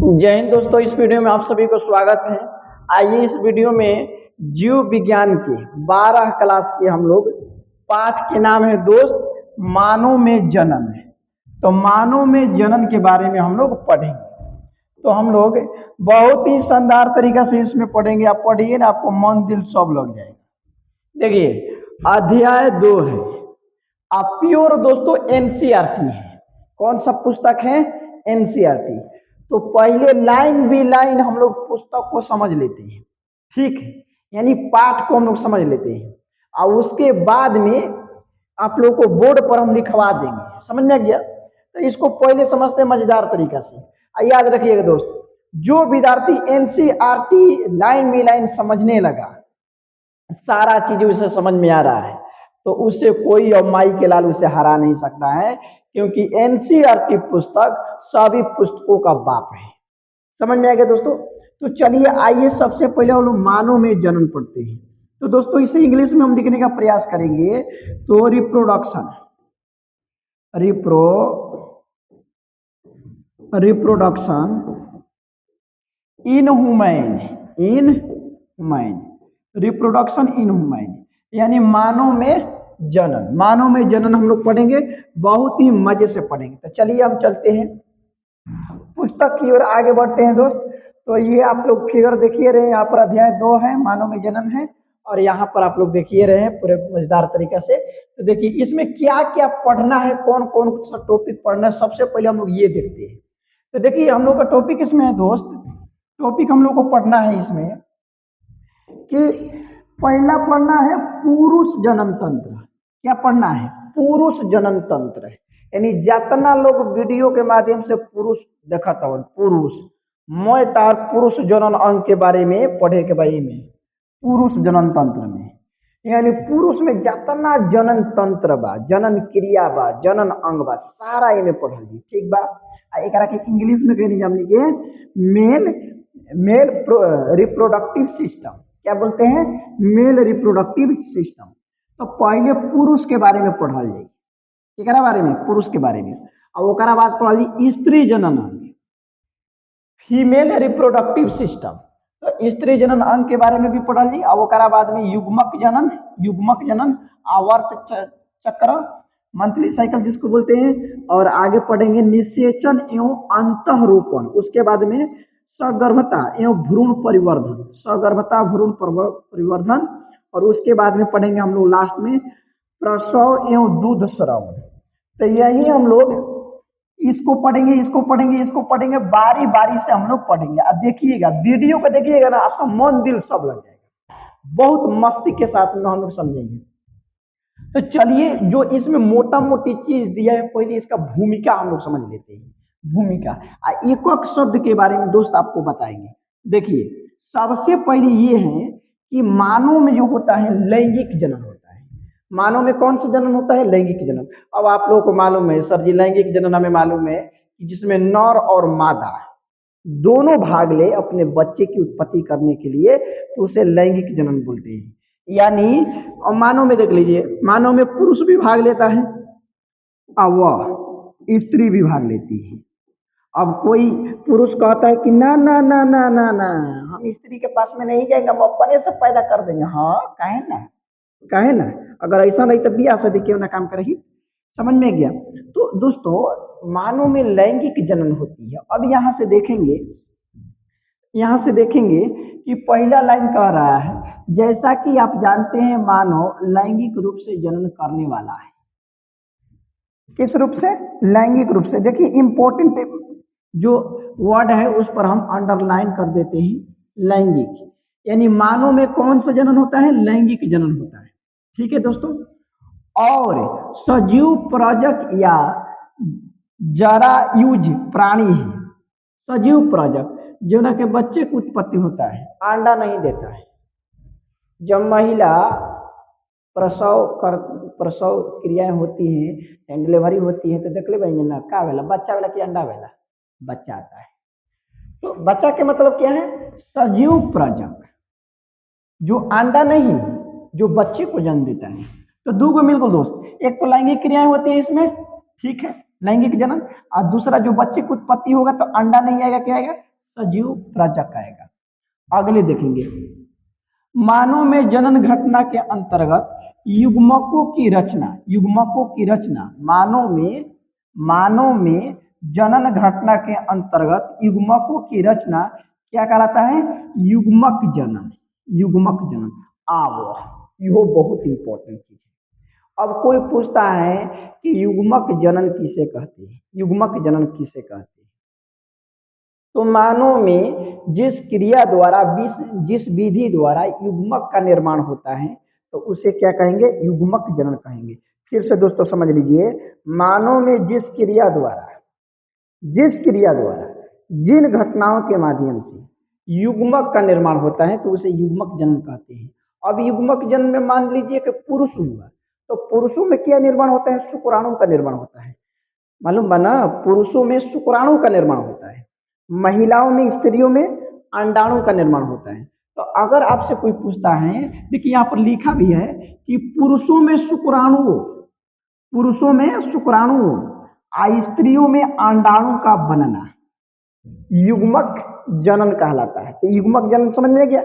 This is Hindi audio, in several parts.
जय हिंद दोस्तों, इस वीडियो में आप सभी को स्वागत है। आइए इस वीडियो में जीव विज्ञान के 12 क्लास के हम लोग पाठ के नाम है दोस्त मानव में जनन है। तो मानव में जनन के बारे में हम लोग पढ़ेंगे। तो हम लोग बहुत ही शानदार तरीका से इसमें पढ़ेंगे। आप पढ़िए ना, आपको मन दिल सब लग जाएगा। देखिए अध्याय 2 है, आप प्योर दोस्तों एनसीईआरटी है। कौन सा पुस्तक है? एनसीईआरटी। तो पहले लाइन बाई लाइन हम लोग पुस्तक को समझ लेते हैं, ठीक है, यानी पाठ को हम लोग समझ लेते हैं और उसके बाद में आप लोग को बोर्ड पर हम लिखवा देंगे। समझ में आ गया? तो इसको पहले समझते हैं मजेदार तरीका से। याद रखिएगा दोस्त, जो विद्यार्थी एनसीईआरटी लाइन बाई लाइन समझने लगा, सारा चीज उसे समझ में आ रहा है, तो उससे कोई और माई के लाल उसे हरा नहीं सकता है, क्योंकि एनसीईआरटी पुस्तक सभी पुस्तकों का बाप है। समझ में आ गया दोस्तों? तो चलिए आइए सबसे पहले हम लोग मानव में जनन पढ़ते हैं। तो दोस्तों इसे इंग्लिश में हम लिखने का प्रयास करेंगे। तो reproduction, reproduction in human, reproduction in human यानी मानव में जनन। मानव में जनन हम लोग पढ़ेंगे, बहुत ही मजे से पढ़ेंगे। तो चलिए हम चलते हैं पुस्तक की ओर आगे बढ़ते हैं दोस्त। तो ये आप लोग फिगर देखिए रहे हैं, यहाँ पर अध्याय 2 है, मानव में जनन है, और यहाँ पर आप लोग देखिए रहे हैं पूरे मजेदार तरीके से। तो देखिए इसमें क्या क्या पढ़ना है, कौन कौन सा टॉपिक पढ़ना है, सबसे पहले हम लोग ये देखते हैं। तो देखिए हम लोग का टॉपिक इसमें है दोस्त, टॉपिक हम लोग को पढ़ना है इसमें कि पहला पढ़ना है पुरुष जनन तंत्र। क्या पढ़ना है? पुरुष जनन तंत्र, यानी जितना लोग वीडियो के माध्यम से पुरुष देखा था, पुरुष मैं तार पुरुष जनन अंग के बारे में पढ़े के बारे में, पुरुष जनन तंत्र में, यानी पुरुष में जितना जनन तंत्र बा, जनन क्रिया बा, जनन अंग बा, सारा इनमें पढ़ल जी, ठीक बा। एक के इंग्लिश में कहनी जामनी के मेल रिप्रोडक्टिव सिस्टम, क्या बोलते हैं? Male reproductive system. तो पहले पुरुष के बारे में पढ़ल जाए, एक बारे में, पुरुष के बारे में, और ओकरा बाद पढ़ल जाए स्त्री जनन अंग, फीमेल रिप्रोडक्टिव सिस्टम। तो स्त्री जनन अंग के बारे में भी पढ़ल जाए, और ओकरा बाद में युग्मक जनन, आवर्त चक्र, मंथली साइकिल जिसको बोलते हैं, और आगे पढ़ेंगे निषेचन एवं अंतःरोपण। उसके बाद में सगर्भता एवं भ्रूण परिवर्धन, सगर्भता भ्रूण परिवर्धन, और उसके बाद में पढ़ेंगे हम लोग लास्ट में प्रसव एवं दूध स्राव। तो यही हम लोग इसको पढ़ेंगे, बारी बारी से हम लोग पढ़ेंगे। अब देखिएगा, वीडियो को देखिएगा ना, आपका मन दिल सब लग जाएगा, बहुत मस्ती के साथ में हम लोग समझेंगे। तो चलिए जो इसमें मोटा मोटी चीज दिया है, पहले इसका भूमिका हम लोग समझ लेते हैं। भूमिका एक एक शब्द के बारे में दोस्त आपको बताएंगे। देखिए सबसे पहले ये है कि मानव में जो होता है लैंगिक जनन होता है। मानव में कौन सा जनन होता है? लैंगिक जनन। अब आप लोगों को मालूम है सर जी, लैंगिक जनन हमें मालूम है कि जिसमें नर और मादा दोनों भाग ले अपने बच्चे की उत्पत्ति करने के लिए, तो उसे लैंगिक जनन बोलते हैं। यानी मानव में देख लीजिए, मानव में पुरुष भी भाग लेता है और वह स्त्री भी भाग लेती है। अब कोई पुरुष कहता है कि ना ना ना ना ना ना, हम स्त्री के पास में नहीं जाएंगे, हम अपने से पैदा कर देंगे। हाँ कहे ना, अगर ऐसा नहीं तो बिया शादी क्यों ना काम करेगी। समझ में गया? तो दोस्तों मानव में लैंगिक जनन होती है। अब यहाँ से देखेंगे कि पहला लाइन कह रहा है, जैसा कि आप जानते हैं मानव लैंगिक रूप से जनन करने वाला है। किस रूप से? लैंगिक रूप से। देखिए इंपॉर्टेंट जो वर्ड है उस पर हम अंडरलाइन कर देते हैं, लैंगिक, यानी मानव में कौन सा जनन होता है? लैंगिक जनन होता है। ठीक है दोस्तों। और सजीव प्रजक या जरायुज प्राणी है, सजीव प्रजक जो ना के बच्चे की उत्पत्ति होता है, अंडा नहीं देता है। जब महिला प्रसव क्रियाएं होती हैं, डिलीवरी होती है, तो देख ले भाई ना का वेला, बच्चा वेला कि अंडा वेला? बच्चा आता है। तो बच्चा के मतलब क्या है? सजीव प्रजक, जो अंडा नहीं, जो बच्चे को जन्म देता है। तो दो गो मिल गो दोस्त, एक तो लैंगिक क्रियाएं होती है इसमें, ठीक है, लैंगिक जनन, और दूसरा जो बच्चे की उत्पत्ति होगा तो अंडा नहीं आएगा, क्या आएगा? सजीव प्रजक आएगा। अगले देखेंगे, मानव में जनन घटना के अंतर्गत युग्मकों की रचना, युग्मकों की रचना, मानव में जनन घटना के अंतर्गत युग्मकों की रचना क्या कहलाता है? युग्मक जनन, युग्मक जनन। यह बहुत इंपॉर्टेंट चीज है। अब कोई पूछता है कि युग्मक जनन किसे कहते हैं, युग्मक जनन किसे कहते हैं? तो मानव में जिस क्रिया द्वारा, जिस विधि द्वारा युग्मक का निर्माण होता है तो उसे क्या कहेंगे? युग्मक जनन कहेंगे। फिर से दोस्तों समझ लीजिए, मानव में जिस क्रिया द्वारा, जिन घटनाओं के माध्यम से युग्मक का निर्माण होता है तो उसे युग्मक जनन कहते हैं। अब युग्मक जनन में मान लीजिए कि पुरुष हुआ, तो पुरुषों में क्या निर्माण होता है? शुक्राणु का निर्माण होता है। मालूम बना, पुरुषों में शुक्राणु का निर्माण होता है, महिलाओं में, स्त्रियों में अंडाणु का निर्माण होता है। तो अगर आपसे कोई पूछता है, देखिए यहाँ पर लिखा भी है कि पुरुषों में शुक्राणु, स्त्रियों में अंडाणु का बनना युग्मक जनन कहलाता है। तो युग्मक जनन समझ में गया,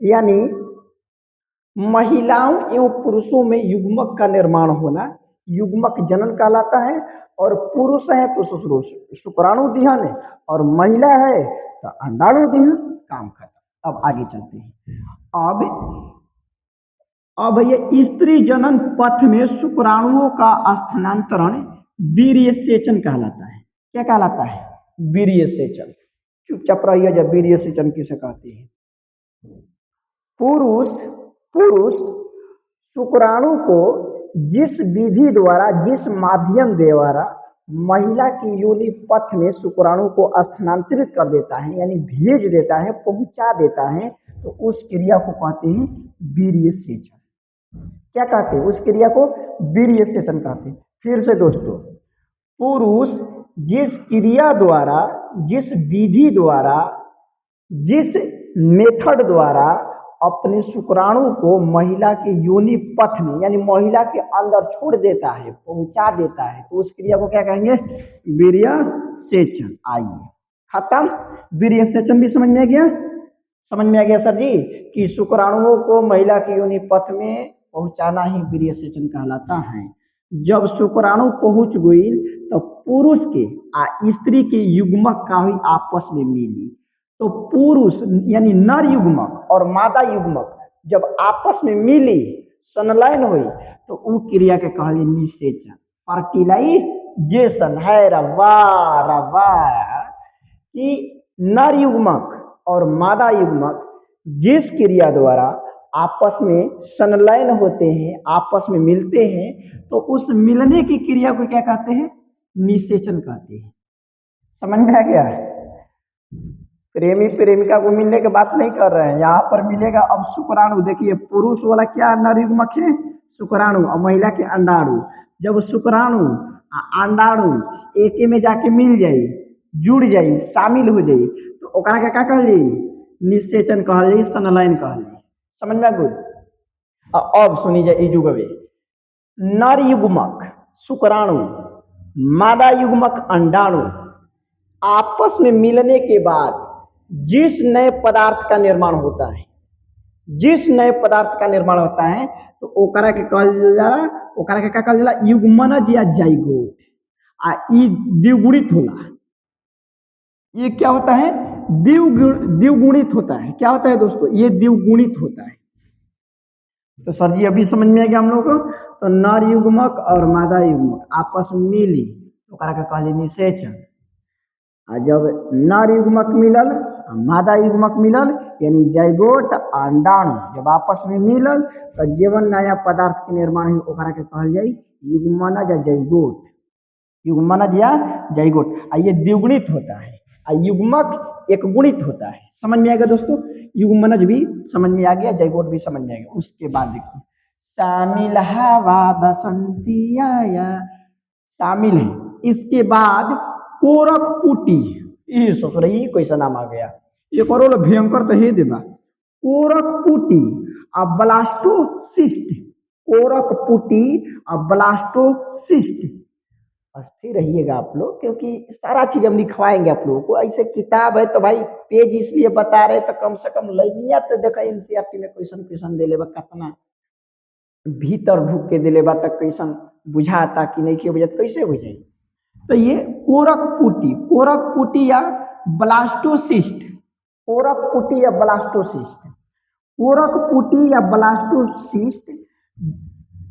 यानी महिलाओं एवं पुरुषों में युग्मक का निर्माण होना युग्मक जनन कहलाता है। और पुरुष है तो शुक्राणु दीहन है, और महिला है तो अंडाणु दीहन, काम खत्म। अब आगे चलते हैं। अब ये स्त्री जनन पथ में शुक्राणुओं का स्थानांतरण वीर्य सेचन कहलाता है। क्या कहलाता है? वीर्य सेचन। चुपचाप रहिए, जब वीर्य सेचन किसे कहते हैं? पुरुष शुक्राणु को जिस विधि द्वारा, जिस माध्यम द्वारा महिला की योनि पथ में शुक्राणु को स्थानांतरित कर देता है, यानी भेज देता है, पहुंचा देता है, तो उस क्रिया को कहते हैं वीर्य सेचन। क्या कहते हैं? उस क्रिया को वीर्य सेचन कहते हैं। फिर से दोस्तों, पुरुष जिस क्रिया द्वारा, जिस विधि द्वारा, जिस मेथड द्वारा अपने शुक्राणु को महिला के योनि पथ में, यानी महिला के अंदर छोड़ देता है, पहुंचा देता है, तो उस क्रिया को क्या कहेंगे? वीर्य सेचन। आइए, खत्म। वीर्य सेचन भी समझ में आ गया? समझ में आ गया सर जी, कि शुक्राणुओं को महिला के योनि पथ में पहुंचाना ही वीर्य सेचन कहलाता है। जब शुक्राणु पहुंच गई तो पुरुष के स्त्री के युग्मक का ही आपस में मिली, तो पुरुष यानी नर युग्मक और मादा युग्मक जब आपस में मिली, संलयन हुई, तो वो क्रिया के कहले निषेचन, फर्टिलाइजेशन है। रवा कि नर युग्मक और मादा युग्मक जिस क्रिया द्वारा आपस में संलयन होते हैं, आपस में मिलते हैं, तो उस मिलने की क्रिया को क्या कहते हैं? निषेचन कहते हैं। समझ में आ गया? प्रेमी प्रेमिका को मिलने की बात नहीं कर रहे हैं, यहाँ पर मिलेगा अब शुक्राणु। देखिए, पुरुष वाला क्या नर युग्मक है? शुक्राणु, और महिला के अंडाणु। जब शुक्राणु अंडाणु एक में जाके मिल जाए, जुड़ जाए, शामिल हो जाए, तो ओकरा के क्या कहल जाई? निषेचन कहल जाई, संलयन कहल जाई। समझ में आ गई? अब सुनी जाए जुगवे, नर युग्मक शुक्राणु, मादा युग्मक अंडाणु आपस में मिलने के बाद जिस नए पदार्थ का निर्माण होता है, जिस नए पदार्थ का निर्माण होता है, तो ओकरा के कहल जाला, ओकरा के क्या कहल जाला? युग्मनज या जाइगोट। ई द्विगुणित होला। ये क्या होता है? द्विगुणित होता है। क्या होता है दोस्तों? ये द्विगुणित होता है। तो सर जी अभी समझ में आ गया हम लोग को। तो नर युग्मक और मादा युग्मक आपस में मिली तो ओकरा के कहल निषेचन। आ जब नर युग्मक मिलल, मादा युग्मक मिलल, यानी जाइगोट अंडाणु जब आपस में मिलल, तो जीवन नया पदार्थ के निर्माण हुई, ओकरा के कहल जाई युग्मनज या जाइगोट। युग्मनज या जाइगोट। ये द्विगुणित होता है, युग्मक एक गुणित होता है। समझ में आ गया दोस्तों? युग्मनज भी समझ में आ गया, जाइगोट भी समझ में आ गया। उसके बाद देखिए, शामिल हवा बसंती आया, शामिल है। इसके बाद कोरक पुटी, ये ससुर ही कैसा नाम आ गया, एक और भयंकर तो हे देवा, कोरक पुटी और ब्लास्टोसिस्ट। कोरक पुटी और ब्लास्टोसिस्ट स्थिर रहिएगा आप लोग, क्योंकि सारा चीज हम लिखवाएंगे आप लोगों को। ऐसे किताब है तो भाई पेज इसलिए बता रहे तो कम से कम लइनिया तो देखा एनसीईआरटी में क्वेश्चन क्वेश्चन दे लेबा कितना भीतर ढुक के दे लेबा तक क्वेश्चन बुझाता कि नहीं के बुझाता कैसे बुझाई। तो ये कोरक पुटी या ब्लास्टोसिस्ट, कोरक पुटी या ब्लास्टोसिस्ट, कोरक पुटी या ब्लास्टोसिस्ट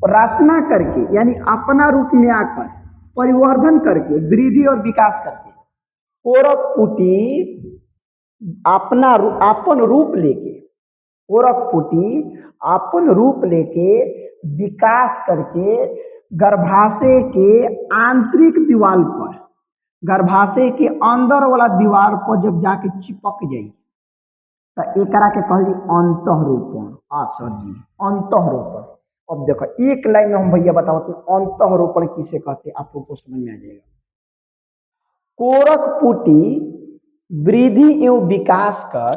रचना करके यानी अपना रूप में आकर परिवर्धन करके वृद्धि और विकास करके कोरक पुटी अपना अपन रूप लेके, कोरक पुटी अपन रूप लेके विकास करके गर्भाशय के आंतरिक दीवार पर, गर्भाशय के अंदर वाला दीवार पर जब जाके चिपक जाई तो एकरा के कहली अंतःरोपण। सर जी अंतःरोपण। अब देखो एक लाइन में हम भैया बताओ कि अंतःरोपण किसे कहते हैं, आप लोग को समझ में आ जाएगा। कोरक पुटी वृद्धि एवं विकास कर,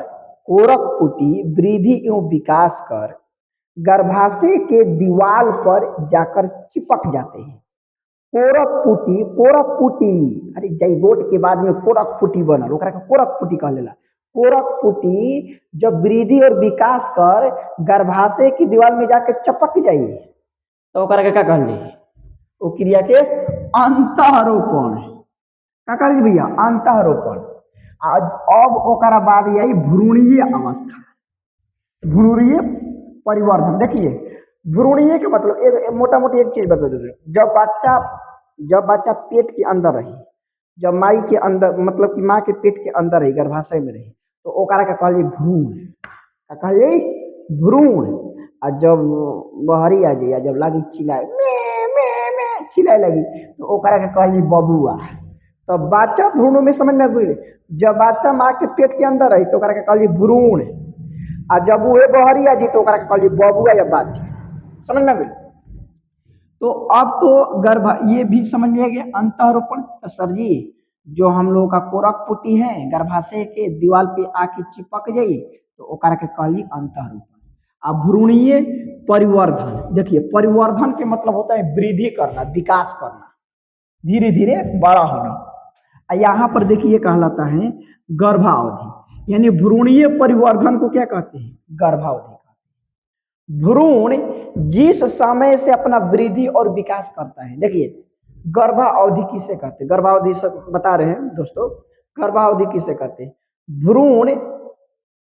कोरक पुटी वृद्धि एवं विकास कर गर्भाशय के दीवार पर जाकर चिपक जाते हैं। कोरक पुटी अरे जाइगोट के बाद में कोरक पुटी बनल, ओकरा के कोरक पुटी कह लेला। कोरक पुटी जब वृद्धि और विकास कर गर्भाशय की दीवार में जाके चपक जाइए तो ओकरा के क्या कहल जाए, वो क्रिया के अंतःरोपण। क्या कहल भैया, अंतःरोपण। आज अब ओकरा बाद यही भ्रूणीय अवस्था, भ्रूणीय परिवर्धन। देखिए भ्रूणीय के मतलब एक मोटा मोटी एक चीज बता दे, जब बच्चा पेट के अंदर रही, जब माई के अंदर मतलब कि माँ के पेट के अंदर रही, गर्भाशय में रही, तो ओकरा का कहलिए भ्रूण। का कहलिए भ्रूण। आ जब बहरी आ जाइए, जब लगी चिल्लाए में चिल्लाए लगी तो ओकरा के कहलिए बबुआ। तो बच्चा भ्रूण में समझ में गई। जब बच्चा माँ के पेट के अंदर रही तो ओकरा के कहलिए भ्रूण। आ जब वो बहरी आ जी तो ओकरा के कहलिए बबुआ या बच्चा। समझ में गई। तो अब तो गर्भ ये भी समझ में आ गया अंतःरोपण। तो सर जी जो हम लोगों का कोरक पुटी है गर्भाशय के दीवार पे आके चिपक जाई तो ओकरा के कहली अंतःरोपण। अब भ्रूणीय परिवर्धन, देखिए परिवर्धन के मतलब होता है वृद्धि करना, विकास करना, धीरे धीरे बड़ा होना। यहाँ पर देखिए कहलाता है गर्भावधि, यानी भ्रूणीय परिवर्धन को क्या कहते हैं, गर्भावधि। भ्रूण जिस समय से अपना वृद्धि और विकास करता है, देखिए गर्भावधि किसे कहते हैं, गर्भावधि से बता रहे हैं दोस्तों, गर्भावधि किसे कहते हैं।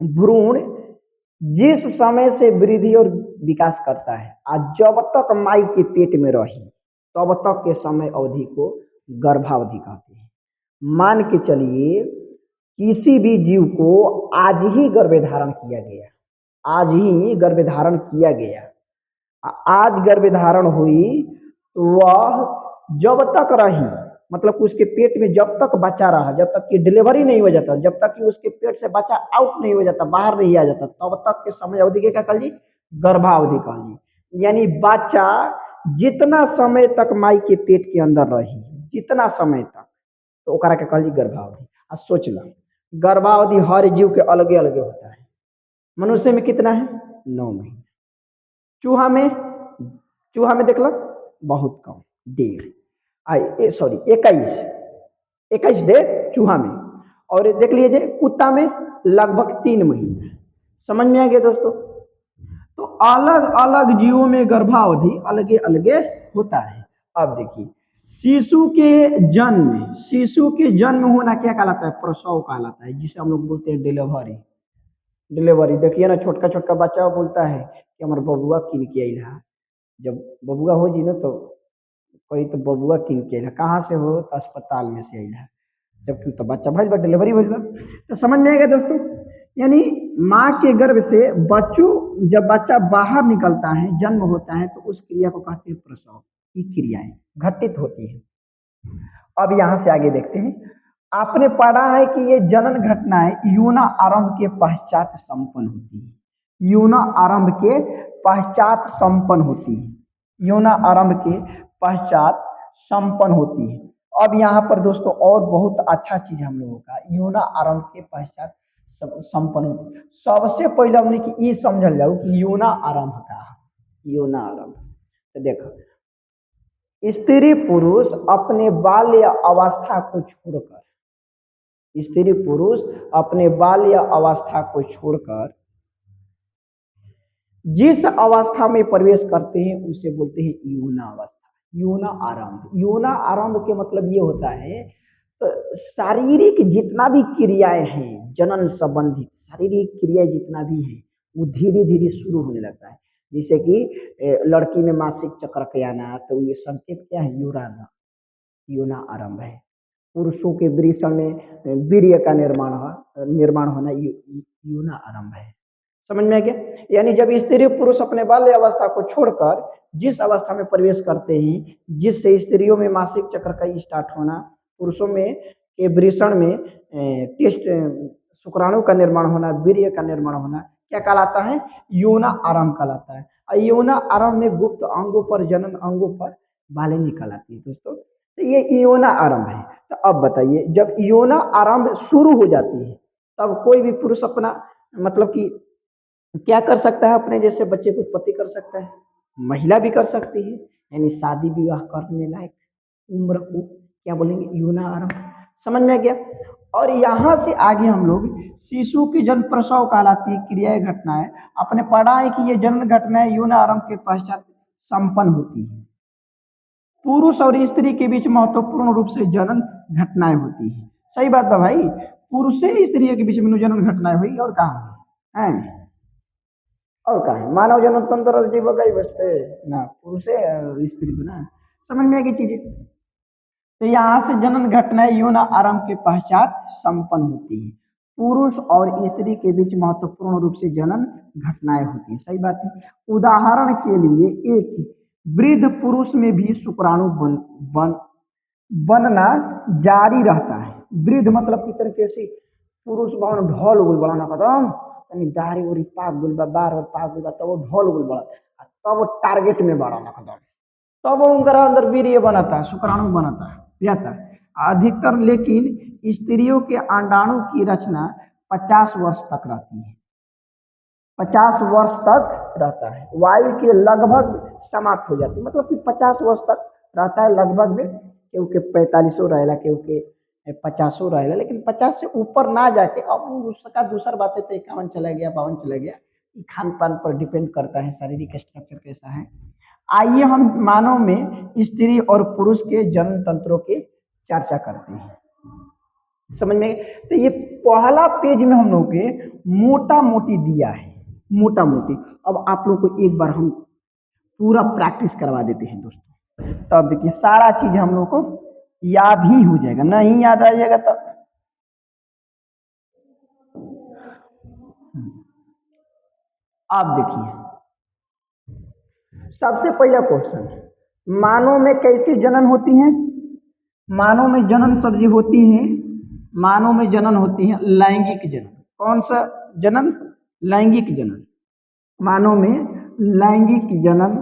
भ्रूण जिस समय से वृद्धि और विकास करता है और जब तक माई के पेट में रही तब तक के समय अवधि को गर्भावधि कहते हैं। मान के चलिए किसी भी जीव को आज ही गर्भधारण किया गया, आज ही गर्भधारण किया गया, आज गर्भधारण हुई तो वह जब तक रही मतलब कि उसके पेट में जब तक बच्चा रहा, जब तक कि डिलीवरी नहीं हो जाता, जब तक कि उसके पेट से बच्चा आउट नहीं हो जाता, बाहर नहीं आ जाता, तब तक के समय अवधि के क्या कह ली, गर्भावधि कह ली। यानी बच्चा जितना समय तक माई के पेट के अंदर रही, जितना समय तक, तो ओकरा के कह ली गर्भावधि। आ सोच लो गर्भावधि हर जीव के अलगे अलगे होता है। मनुष्य में कितना है, 9 महीने। चूहा में देख लो बहुत कम, 1.5 सॉरी 21 डे चूहा में। और ये देख लीजिए कुत्ता में लगभग 3 महीने। समझ में आ गया दोस्तों। तो अलग अलग जीवों में गर्भावधि अलगे अलगे होता है। अब देखिए शिशु के जन्म होना क्या कहलाता है, प्रसव कहलाता है, जिसे हम लोग बोलते हैं डिलीवरी। देखिए ना छोटका छोटका बच्चा बोलता है कि हमारे बबुआ किन के अला, जब बबुआ हो जी ना तो कोई तो बबुआ किन के अला, कहाँ से हो, तो अस्पताल में से अला, जबकि तो बच्चा भइल बा, डिलीवरी भइल बा। तो समझ में आएगा दोस्तों। यानी माँ के गर्भ से जब बच्चा बाहर निकलता है, जन्म होता है, तो उस क्रिया को कहते हैं प्रसव की क्रियाएं घटित होती है। अब यहाँ से आगे देखते हैं। आपने पढ़ा है कि ये जनन घटनाएं यौन आरंभ के पश्चात संपन्न होती है, यौन आरंभ के पश्चात संपन्न होती है, यौन आरंभ के पश्चात संपन्न होती है। अब यहाँ पर दोस्तों और बहुत अच्छा चीज हम लोगों का यौन आरंभ के पश्चात संपन्न होती है। सबसे पहले हमने कि ये समझल जाओ कि यौन आरंभ का, यौन आरंभ तो देखो स्त्री पुरुष अपने बाल्य अवस्था को छोड़कर, स्त्री पुरुष अपने बाल्य अवस्था को छोड़कर जिस अवस्था में प्रवेश करते हैं उसे बोलते हैं यौना अवस्था, यौना आरंभ। यौना आरंभ के मतलब ये होता है शारीरिक जितना भी क्रियाएं हैं, जनन संबंधित शारीरिक क्रियाएं जितना भी है वो धीरे धीरे शुरू होने लगता है। जैसे कि लड़की में मासिक चक्र के आना, तो ये संकेत क्या है? यौना आरंभ है। पुरुषों के वृषण में वीर्य का निर्माण होना यौना आरंभ है। समझ में आ गया? यानी जब स्त्री पुरुष अपने बाल्य अवस्था को छोड़कर जिस अवस्था में प्रवेश करते हैं, जिससे स्त्रियों में मासिक चक्र का स्टार्ट होना, पुरुषों में के वृषण में टेस्ट शुक्राणु का निर्माण होना, वीर्य का निर्माण होना, क्या कहलाता है? यौना आरंभ कहलाता है। और यौना आरंभ में गुप्त अंगों पर, जनन अंगों पर बालें निकल आती है दोस्तों। तो ये यौना आरंभ है। तो अब बताइए, जब यौना आरंभ शुरू हो जाती है तब कोई भी पुरुष अपना मतलब कि क्या कर सकता है? अपने जैसे बच्चे को उत्पत्ति कर सकता है, महिला भी कर सकती है। यानी शादी विवाह करने लायक उम्र को क्या बोलेंगे? यौना आरंभ। समझ में आ गया? और यहाँ से आगे हम लोग शिशु की जन्म प्रसव कहलाती है क्रियाएं, घटनाएं। अपने पढ़ा है कि ये जन्म घटनाएं यौन आरंभ के पश्चात संपन्न होती है। पुरुष और स्त्री के बीच महत्वपूर्ण रूप से जनन घटनाएं होती है। सही बात है भाई, पुरुष से स्त्री के बीच में जनन घटनाएं हुई और कहा है, और कहा है मानव जन्म तंत्र जीव गई बसते ना, पुरुष से स्त्री को ना। समझ में आएगी चीजें? तो यहाँ से जनन घटनाएं यौन आरंभ के पश्चात संपन्न होती है। पुरुष और स्त्री के बीच महत्वपूर्ण रूप से जनन घटनाएं होती है। सही बात है। उदाहरण के लिए एक वृद्ध पुरुष में भी शुक्राणु बनना जारी रहता है। वृद्ध मतलब की तरीके से पुरुष भवन ढोल उगल बढ़ाना कदम यानी दाढ़ी उड़ी पाक गुल बार बार पाक गुल तब वो ढोल उगल बढ़ा, तब वो टारगेट में बढ़ाना कदम, तब उनका अंदर वीर्य बनाता है, शुक्राणु बनाता है, जाता है अधिकतर। लेकिन स्त्रियों के अंडाणु की रचना 50 वर्ष तक रहती है, 50 वर्ष तक रहता है। वायु के लगभग समाप्त हो जाती है, मतलब कि 50 वर्ष तक रहता है लगभग में, क्योंकि 45 रहेला, क्योंकि 50 रहेला, लेकिन 50 से ऊपर ना जाके। अब उसका दूसरा बात है तो 51 चला गया, 52 चला गया, खान पान पर डिपेंड करता है, शारीरिक स्ट्रक्चर कैसा है। आइए हम मानव में स्त्री और पुरुष के जन्म तंत्रों की चर्चा करते हैं। समझ में? तो ये पहला पेज में हम लोग के मोटा मोटी दिया है, मोटा मोटी। अब आप लोग को एक बार हम पूरा प्रैक्टिस करवा देते हैं दोस्तों, तब देखिए सारा चीज हम लोग को याद ही हो जाएगा। नहीं याद आ जाएगा तब आप देखिए, सबसे पहला क्वेश्चन, मानव में कैसी जनन होती है? मानव में जनन सब्जी होती है, मानव में जनन होती है लैंगिक जनन। कौन सा जनन? लैंगिक जनन। मानव में लैंगिक जनन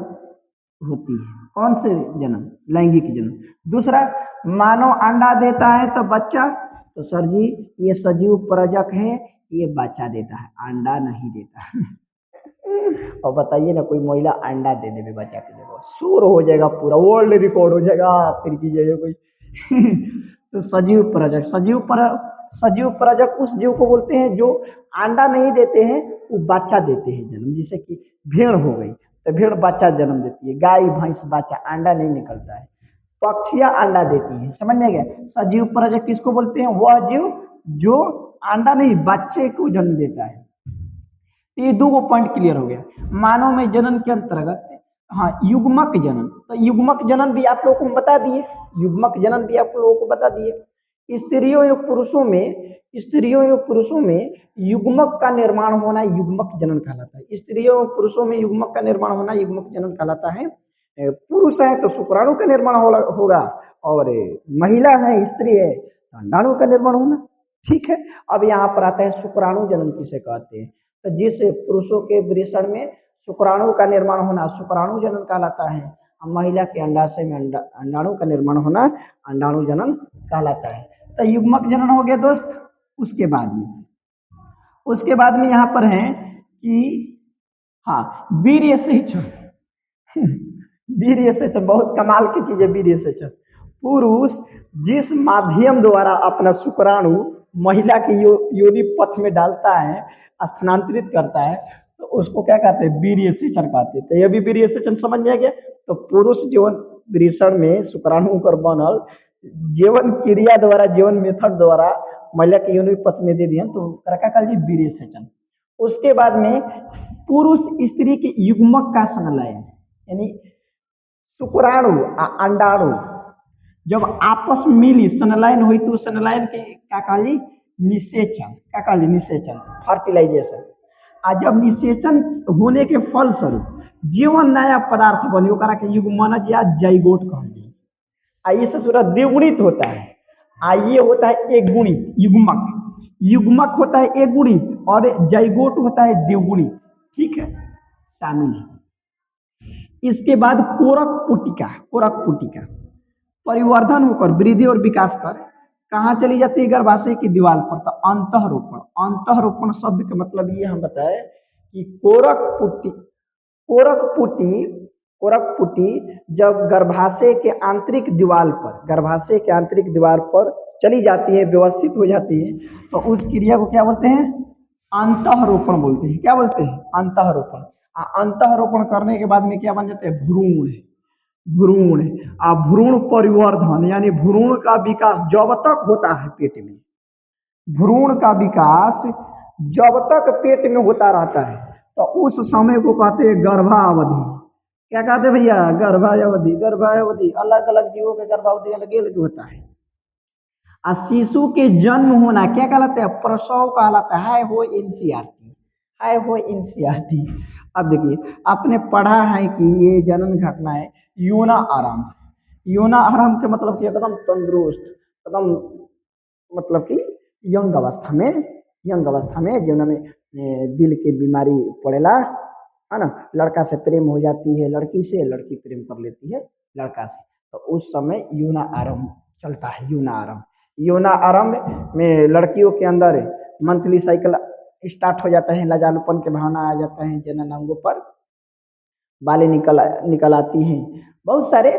होती है। कौन से जनन? लैंगिक जनन। दूसरा, मानव अंडा देता है तो बच्चा, तो सर जी ये सजीव प्रजक है, ये बच्चा देता है, अंडा नहीं देता। और बताइए ना, कोई महिला अंडा दे दे बच्चा के जगह, शोर हो जाएगा, पूरा वर्ल्ड रिकॉर्ड हो जाएगा तेरी चीजें कोई। तो सजीव प्रजक, सजीव प्रजक उस जीव को बोलते हैं जो अंडा नहीं देते हैं, वो बच्चा देते हैं जन्म। जैसे कि भेड़ हो गई तो भेड़ बच्चा जन्म देती है, गाय भैंस बच्चा, अंडा नहीं निकलता है। पक्षियां अंडा देती हैं। समझ में गया? सजीव प्रजक किसको बोलते हैं? वह जीव जो अंडा नहीं बच्चे को जन्म देता है। ये दो पॉइंट क्लियर हो गया। मानव में जनन के अंतर्गत हाँ युग्मक जनन, तो युग्मक जनन भी आप लोगों को बता दिए, युग्मक जनन भी आप लोगों को बता दिए। स्त्रियों या पुरुषों में युग्मक का निर्माण होना युग्मक जनन कहलाता है। स्त्रियों और पुरुषों में युग्मक का निर्माण होना युग्मक जनन कहलाता है। पुरुष है तो शुक्राणु का निर्माण होगा, और महिला है, स्त्री है तो अंडाणु का निर्माण होना। ठीक है, अब यहाँ पर आता है शुक्राणु जनन किसे कहते हैं? तो जिस पुरुषों के वृषण में शुक्राणु का निर्माण होना शुक्राणु जनन कहलाता है, और महिला के अंडाशय में अंडाणु का निर्माण होना अंडाणु जनन कहलाता है। तो युग्मक जनन हो गया दोस्त। उसके बाद में यहाँ पर है कि हाँ वीर्य से वीर्य सेचन बहुत कमाल की चीज है। वीर्य सेचन पुरुष जिस माध्यम द्वारा अपना शुक्राणु महिला की योनि पथ में डालता है, स्थानांतरित करता है, तो उसको क्या कहते हैं? वीर्य सेचन कहते हैं। तो यह भी वीर्य सेचन समझ में आ गया। तो पुरुष जीवन वृषण में शुक्राणु कर बनल जीवन क्रिया द्वारा, जीवन मेथड द्वारा महिला की योनि पथ में दे दिया, तो क्या कहल जी? वीर्य सेचन। उसके बाद में पुरुष स्त्री के युग्मक का संलयन, यानी शुक्राणु अंडाणु जब आपस में मिली संलयन हुई, तो संलयन के क्या कहली? निषेचन। क्या कहली? निषेचन, फर्टिलाइजेशन। आ जब निषेचन होने के फलस्वरूप जीवन नया पदार्थ बनी, ओकरा के युग्मनज या जैगोट कहली। आ इससे सूरत द्विगुणित होता है। आ ये होता है एक गुणित युग्मक। युग्मक होता है एक गुणित और जैगोट होता है द्विगुणित। ठीक है, शामिल है। इसके बाद कोरक पुटिका। कोरक पुटिका परिवर्धन होकर वृद्धि और विकास कर कहाँ चली जाती है? गर्भाशय की दीवार पर। तो अंतःरोपण। अंतःरोपण शब्द का मतलब ये हम बताए कि कोरक पुटी, कोरक पुटी, कोरक पुटी जब गर्भाशय के आंतरिक दीवार पर, गर्भाशय के आंतरिक दीवार पर चली जाती है, व्यवस्थित हो जाती है, तो उस क्रिया को क्या बोलते हैं? अंतःरोपण बोलते हैं। क्या बोलते हैं? अंतःरोपण। अंतःरोपण करने के बाद में क्या बन जाते हैं? भ्रूण। भ्रूण। भ्रूण परिवर्धन यानी भ्रूण का विकास जब तक होता है पेट में, भ्रूण का विकास जब तक पेट में होता रहता है, तो उस समय को कहते हैं गर्भावधि। क्या कहते हैं भैया? गर्भावधि। गर्भावधि अलग अलग जीवों के गर्भावधि अलग अलग होता है। शिशु के जन्म होना क्या कहलाता है? प्रसव कहलाता है। हो एनसीईआरटी, है हो एनसीईआरटी। अब देखिए, आपने पढ़ा है कि ये जनन घटना है योना आराम। योना आराम के मतलब कि एकदम तंदुरुस्त, एकदम मतलब कि यंग अवस्था में, यंग अवस्था में जिन्होंने दिल की बीमारी पड़ेला, है ना, लड़का से प्रेम हो जाती है, लड़की से, लड़की प्रेम कर लेती है लड़का से, तो उस समय यूना आरंभ चलता है। यूना आरंभ, यूना आरंभ में लड़कियों के अंदर मंथली साइकिल स्टार्ट हो जाता है, लजालूपन के भावना आ जाता है, जनन अंगों पर बालें निकल आती हैं, बहुत सारे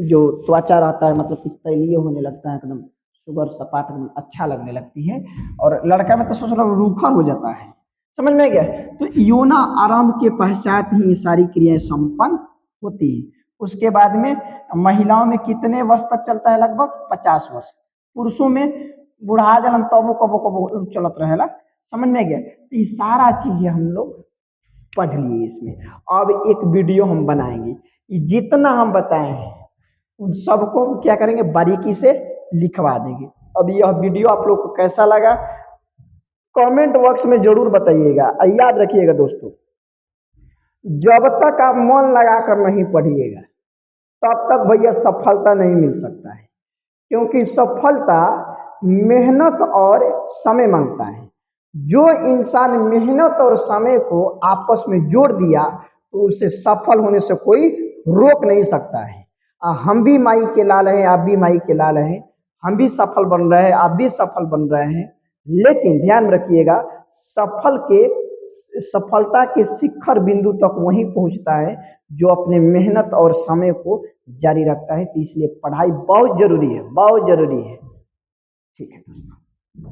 जो त्वचा रहता है मतलब कि तैलीय होने लगता है, एकदम सुगर सपाट अच्छा लगने लगती है, और लड़का में तो सोच लो रूखा हो जाता है। समझ में गया? तो योना आरंभ के पश्चात ही ये सारी क्रियाएं संपन्न होती है। उसके बाद में महिलाओं में कितने वर्ष तक चलता है? लगभग 50 वर्ष। पुरुषों में बुढ़ा जलन तबो कबो कबो चलत रहेला। समझ में गया? तो ये सारा चीजें हम लोग पढ़ लिए इसमें। अब एक वीडियो हम बनाएंगे, जितना हम बताए हैं उन सबको क्या करेंगे? बारीकी से लिखवा देंगे। अब यह वीडियो आप लोग को कैसा लगा कमेंट बॉक्स में जरूर बताइएगा। याद रखिएगा दोस्तों, जब तक आप मन लगाकर नहीं पढ़िएगा तब तक भैया सफलता नहीं मिल सकता है, क्योंकि सफलता मेहनत और समय मांगता है। जो इंसान मेहनत और समय को आपस में जोड़ दिया तो उसे सफल होने से कोई रोक नहीं सकता है। हम भी माई के लाल हैं, आप भी माई के लाल हैं, हम भी सफल बन रहे हैं, आप भी सफल बन रहे हैं, लेकिन ध्यान रखिएगा सफलता के शिखर बिंदु तक वहीं पहुंचता है जो अपने मेहनत और समय को जारी रखता है। तो इसलिए पढ़ाई बहुत जरूरी है, बहुत जरूरी है। ठीक है दोस्तों।